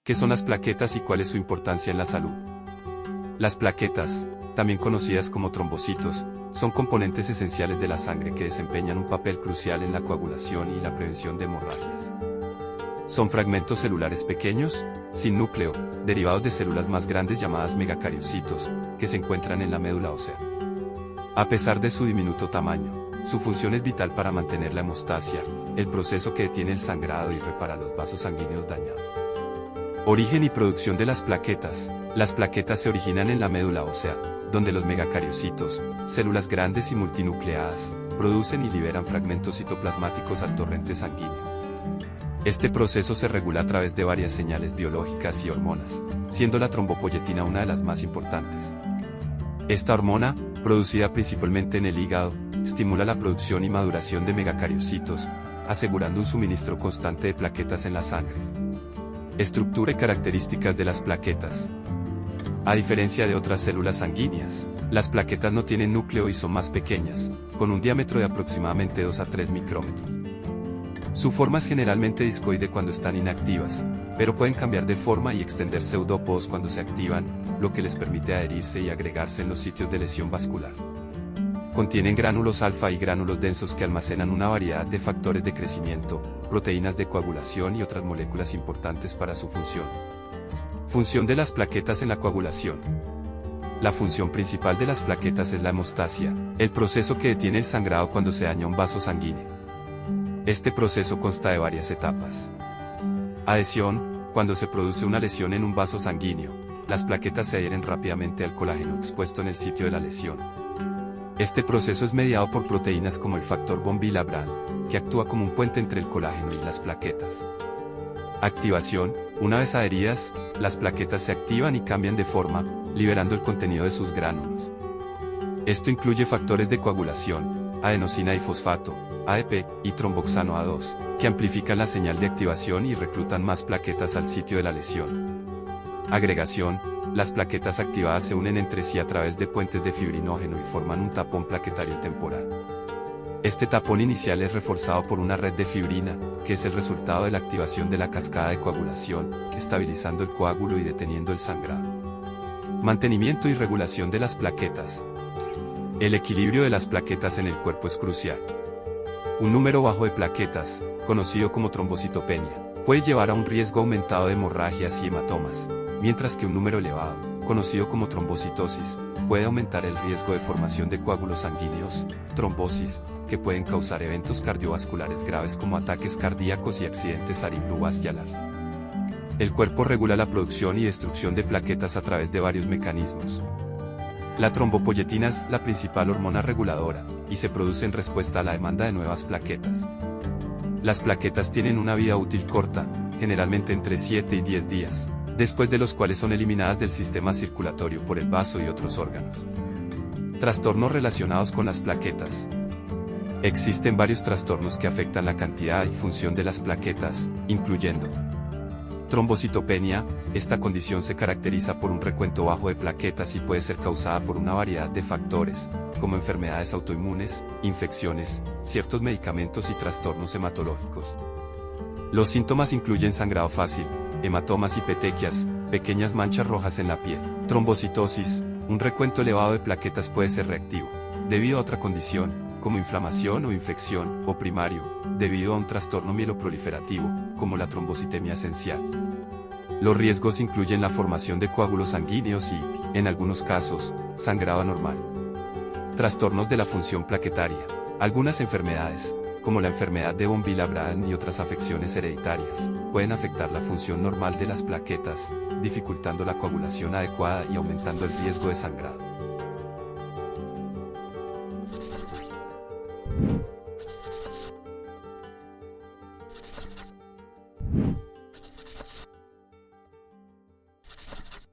¿Qué son las plaquetas y cuál es su importancia en la salud? Las plaquetas, también conocidas como trombocitos, son componentes esenciales de la sangre que desempeñan un papel crucial en la coagulación y la prevención de hemorragias. Son fragmentos celulares pequeños, sin núcleo, derivados de células más grandes llamadas megacariocitos, que se encuentran en la médula ósea. A pesar de su diminuto tamaño, su función es vital para mantener la hemostasia, el proceso que detiene el sangrado y repara los vasos sanguíneos dañados. Origen y producción de las plaquetas. Las plaquetas se originan en la médula ósea, donde los megacariocitos, células grandes y multinucleadas, producen y liberan fragmentos citoplasmáticos al torrente sanguíneo. Este proceso se regula a través de varias señales biológicas y hormonas, siendo la trombopoyetina una de las más importantes. Esta hormona, producida principalmente en el hígado, estimula la producción y maduración de megacariocitos, asegurando un suministro constante de plaquetas en la sangre. Estructura y características de las plaquetas. A diferencia de otras células sanguíneas, las plaquetas no tienen núcleo y son más pequeñas, con un diámetro de aproximadamente 2 a 3 micrómetros. Su forma es generalmente discoide cuando están inactivas, pero pueden cambiar de forma y extender pseudópodos cuando se activan, lo que les permite adherirse y agregarse en los sitios de lesión vascular. Contienen gránulos alfa y gránulos densos que almacenan una variedad de factores de crecimiento, proteínas de coagulación y otras moléculas importantes para su función. Función de las plaquetas en la coagulación. La función principal de las plaquetas es la hemostasia, el proceso que detiene el sangrado cuando se daña un vaso sanguíneo. Este proceso consta de varias etapas. Adhesión. Cuando se produce una lesión en un vaso sanguíneo, las plaquetas se adhieren rápidamente al colágeno expuesto en el sitio de la lesión. Este proceso es mediado por proteínas como el factor von Willebrand, que actúa como un puente entre el colágeno y las plaquetas. Activación. Una vez adheridas, las plaquetas se activan y cambian de forma, liberando el contenido de sus gránulos. Esto incluye factores de coagulación, adenosina difosfato, ADP, y tromboxano A2, que amplifican la señal de activación y reclutan más plaquetas al sitio de la lesión. Agregación. Las plaquetas activadas se unen entre sí a través de puentes de fibrinógeno y forman un tapón plaquetario temporal. Este tapón inicial es reforzado por una red de fibrina, que es el resultado de la activación de la cascada de coagulación, estabilizando el coágulo y deteniendo el sangrado. Mantenimiento y regulación de las plaquetas. El equilibrio de las plaquetas en el cuerpo es crucial. Un número bajo de plaquetas, conocido como trombocitopenia, puede llevar a un riesgo aumentado de hemorragias y hematomas, mientras que un número elevado, conocido como trombocitosis, puede aumentar el riesgo de formación de coágulos sanguíneos, trombosis, que pueden causar eventos cardiovasculares graves como ataques cardíacos y accidentes cerebrovasculares. El cuerpo regula la producción y destrucción de plaquetas a través de varios mecanismos. La trombopoyetina es la principal hormona reguladora, y se produce en respuesta a la demanda de nuevas plaquetas. Las plaquetas tienen una vida útil corta, generalmente entre 7 y 10 días, después de los cuales son eliminadas del sistema circulatorio por el vaso y otros órganos. Trastornos relacionados con las plaquetas. Existen varios trastornos que afectan la cantidad y función de las plaquetas, incluyendo trombocitopenia. Esta condición se caracteriza por un recuento bajo de plaquetas y puede ser causada por una variedad de factores, como enfermedades autoinmunes, infecciones, ciertos medicamentos y trastornos hematológicos. Los síntomas incluyen sangrado fácil, hematomas y petequias, pequeñas manchas rojas en la piel. Trombocitosis. Un recuento elevado de plaquetas puede ser reactivo, debido a otra condición, como inflamación o infección, o primario, debido a un trastorno mieloproliferativo, como la trombocitemia esencial. Los riesgos incluyen la formación de coágulos sanguíneos y, en algunos casos, sangrado anormal. Trastornos de la función plaquetaria. Algunas enfermedades, como la enfermedad de von Willebrand y otras afecciones hereditarias, pueden afectar la función normal de las plaquetas, dificultando la coagulación adecuada y aumentando el riesgo de sangrado.